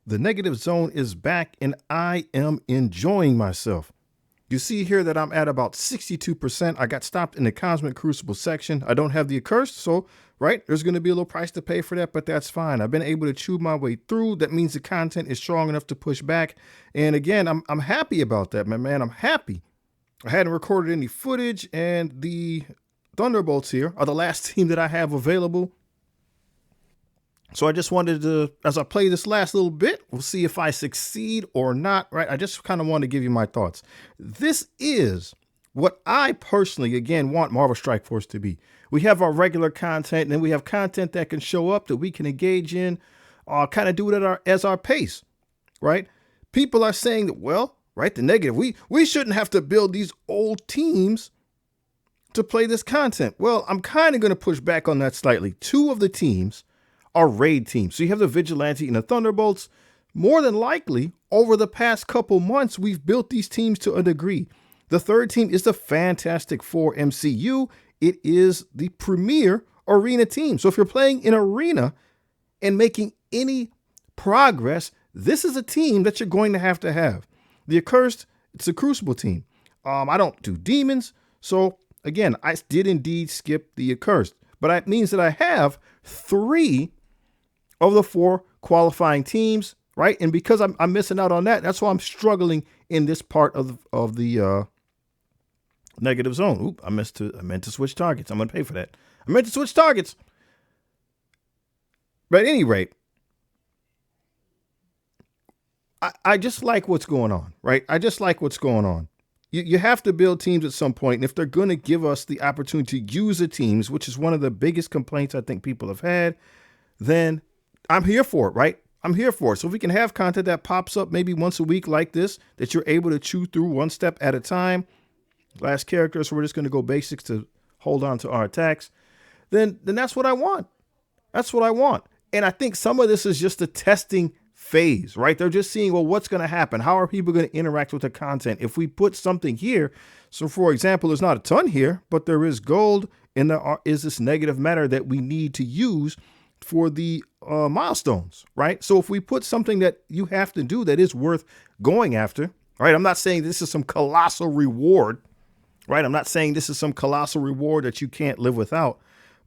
The negative zone is back and I am enjoying myself. You see here that I'm at about 62%. I got stopped in the Cosmic Crucible section. I don't have the Accursed, so right, there's going to be a little price to pay for that, but that's fine. I've been able to chew my way through. That means the content is strong enough to push back. And again, I'm happy about that, my man. I'm happy. I hadn't recorded any footage, and the Thunderbolts here are the last team that I have available. So I just wanted to, as I play this last little bit, we'll see if I succeed or not, right? I just kind of want to give you my thoughts. This is what I personally, again, want Marvel Strike Force to be. We have our regular content, and then we have content that can show up that we can engage in, kind of do it at our pace, right? People are saying that, well, right, the negative, we shouldn't have to build these old teams to play this content. Well, I'm kind of going to push back on that slightly. Two of the teams are raid teams. So you have the Vigilante and the Thunderbolts. More than likely, over the past couple months, we've built these teams to a degree. The third team is the Fantastic Four MCU. It is the premier arena team. So if you're playing in arena and making any progress, this is a team that you're going to have. The Accursed, it's a Crucible team. I don't do demons. So again, I did indeed skip the Accursed, but that means that I have 3 of the 4 qualifying teams, right? And because I'm missing out on that, that's why I'm struggling in this part of the negative zone. Oop, I meant to switch targets. I'm going to pay for that. I meant to switch targets. But at any rate, I just like what's going on, right? I just like what's going on. You have to build teams at some point, and if they're going to give us the opportunity to use the teams, which is one of the biggest complaints I think people have had, then I'm here for it, right? I'm here for it. So if we can have content that pops up maybe once a week like this, that you're able to chew through one step at a time, last character, so we're just going to go basics to hold on to our attacks, then that's what I want. That's what I want. And I think some of this is just the testing phase, right? They're just seeing, well, what's going to happen? How are people going to interact with the content? If we put something here, so for example, there's not a ton here, but there is gold and there is this negative matter that we need to use for the milestones, right? So if we put something that you have to do that is worth going after, right? I'm not saying this is some colossal reward, right? I'm not saying this is some colossal reward that you can't live without,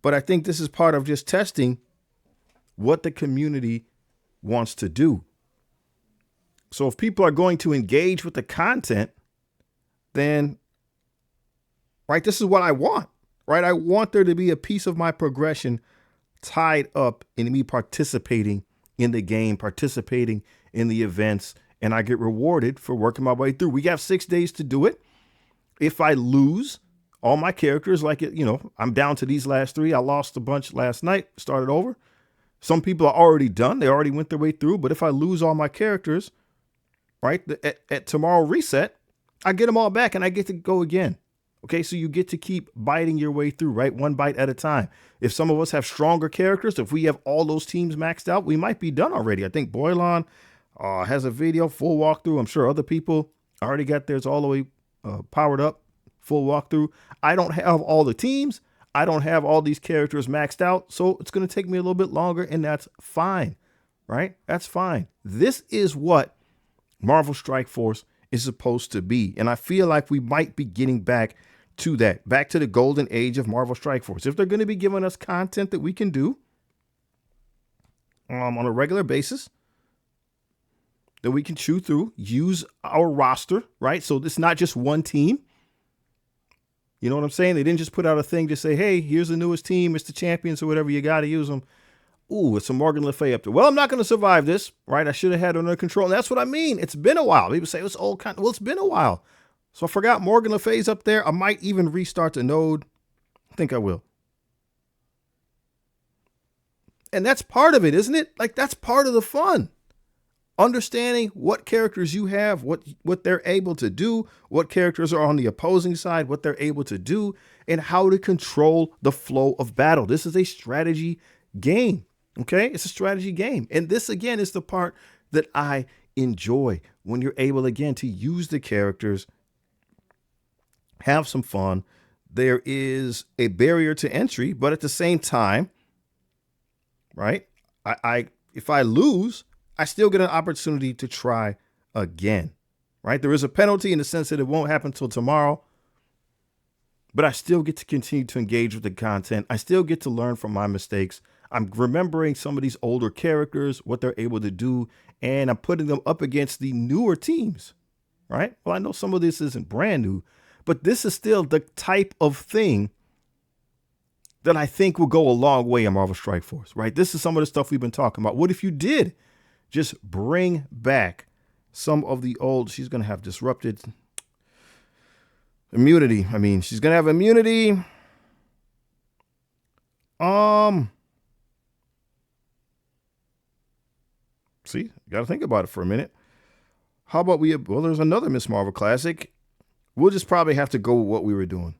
but I think this is part of just testing what the community wants to do. So if people are going to engage with the content, then, right, this is what I want, right? I want there to be a piece of my progression tied up in me participating in the game, participating in the events, and I get rewarded for working my way through. We have 6 days to do it. If I lose all my characters, like it, I'm down to these last 3. I lost a bunch last night, started over. Some people are already done. They already went their way through. But if I lose all my characters, right, at tomorrow reset, I get them all back and I get to go again. Okay, so you get to keep biting your way through, right? One bite at a time. If some of us have stronger characters, if we have all those teams maxed out, we might be done already. I think Boylon has a video, full walkthrough. I'm sure other people already got theirs all the way powered up, full walkthrough. I don't have all the teams. I don't have all these characters maxed out. So it's going to take me a little bit longer, and that's fine, right? That's fine. This is what Marvel Strike Force is supposed to be. And I feel like we might be getting back to that, back to the golden age of Marvel Strike Force. If they're going to be giving us content that we can do on a regular basis, that we can chew through, use our roster, right? So it's not just one team. You know what I'm saying? They didn't just put out a thing to say, hey, here's the newest team. It's the champions or whatever. You got to use them. Ooh, it's a Morgan Le Fay up there. Well, I'm not going to survive this, right? I should have had it under control. And that's what I mean. It's been a while. People say it's old content. Well, it's been a while. So I forgot Morgan Le Fay's up there. I might even restart the node. I think I will. And that's part of it, isn't it? Like, that's part of the fun. Understanding what characters you have, what they're able to do, what characters are on the opposing side, what they're able to do, and how to control the flow of battle. This is a strategy game. Okay, it's a strategy game. And this, again, is the part that I enjoy, when you're able, again, to use the characters, have some fun. There is a barrier to entry, but at the same time, right, if I lose, I still get an opportunity to try again, right? There is a penalty in the sense that it won't happen till tomorrow, but I still get to continue to engage with the content. I still get to learn from my mistakes. I'm remembering some of these older characters, what they're able to do, and I'm putting them up against the newer teams, right? Well, I know some of this isn't brand new, but this is still the type of thing that I think will go a long way in Marvel Strike Force, right? This is some of the stuff we've been talking about. What if you did just bring back some of the old, she's going to have disrupted immunity. I mean, she's going to have immunity. See, got to think about it for a minute. How about well, there's another Miss Marvel classic. We'll just probably have to go with what we were doing,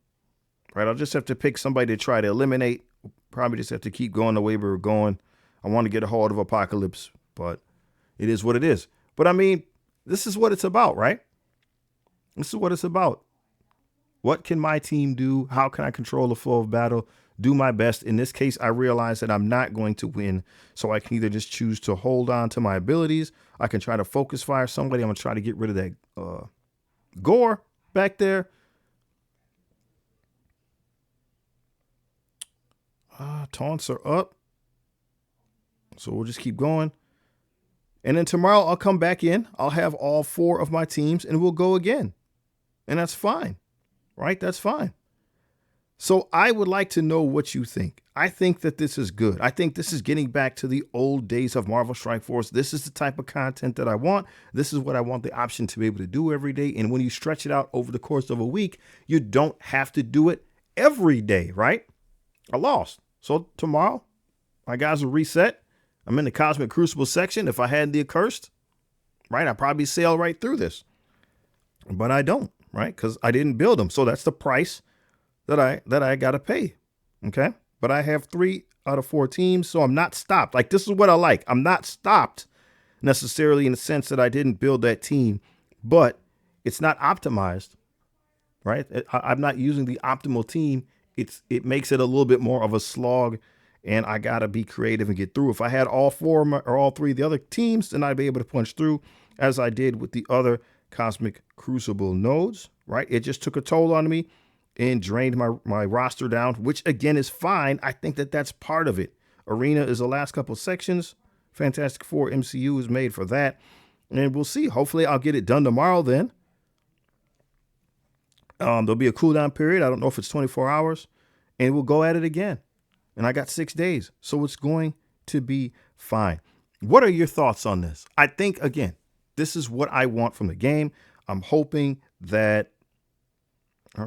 right? I'll just have to pick somebody to try to eliminate. Probably just have to keep going the way we were going. I want to get a hold of Apocalypse, but it is what it is. But I mean, this is what it's about, right? This is what it's about. What can my team do? How can I control the flow of battle? Do my best. In this case, I realize that I'm not going to win. So I can either just choose to hold on to my abilities. I can try to focus fire somebody. I'm going to try to get rid of that gore back there. Taunts are up. So we'll just keep going. And then tomorrow I'll come back in. I'll have all 4 of my teams and we'll go again. And that's fine, right? That's fine. So I would like to know what you think. I think that this is good. I think this is getting back to the old days of Marvel Strike Force. This is the type of content that I want. This is what I want the option to be able to do every day. And when you stretch it out over the course of a week, you don't have to do it every day, right? I lost. So tomorrow, my guys will reset. I'm in the Cosmic Crucible section. If I had the Accursed, right, I'd probably sail right through this. But I don't, right? Because I didn't build them. So that's the price that I got to pay. Okay. But I have 3 out of 4 teams. So I'm not stopped. Like, this is what I like. I'm not stopped necessarily in the sense that I didn't build that team, but it's not optimized, right? I'm not using the optimal team. It makes it a little bit more of a slog, and I got to be creative and get through. If I had all 4 or all 3 of the other teams, then I'd be able to punch through as I did with the other Cosmic Crucible nodes, right? It just took a toll on me and drained my roster down, which again is fine. I think that that's part of it. Arena is the last couple sections. Fantastic Four MCU is made for that. And we'll see. Hopefully I'll get it done tomorrow then. There'll be a cooldown period. I don't know if it's 24 hours. And we'll go at it again. And I got 6 days. So it's going to be fine. What are your thoughts on this? I think, again, this is what I want from the game. I'm hoping that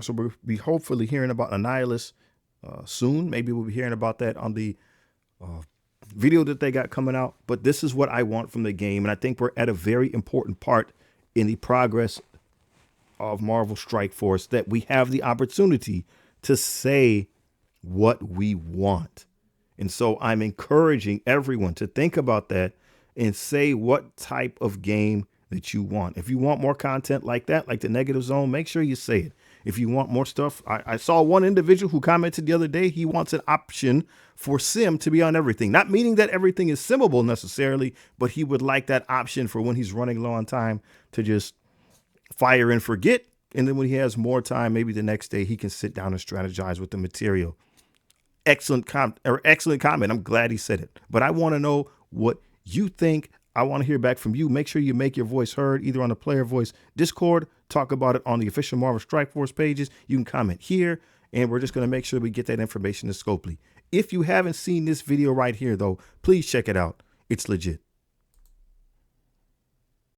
so we'll be hopefully hearing about Annihilus soon. Maybe we'll be hearing about that on the video that they got coming out. But this is what I want from the game. And I think we're at a very important part in the progress of Marvel Strike Force, that we have the opportunity to say what we want. And so I'm encouraging everyone to think about that and say what type of game that you want. If you want more content like that, like the Negative Zone, make sure you say it. If you want more stuff, I saw one individual who commented the other day, he wants an option for sim to be on everything. Not meaning that everything is simmable necessarily, but he would like that option for when he's running low on time to just fire and forget. And then when he has more time, maybe the next day, he can sit down and strategize with the material. Excellent comment. I'm glad he said it. But I want to know what you think. I want to hear back from you. Make sure you make your voice heard either on the Player Voice Discord. Talk about it on the official Marvel Strike Force pages. You can comment here, and we're just going to make sure we get that information to Scopely. If you haven't seen this video right here, though, please check it out. It's legit.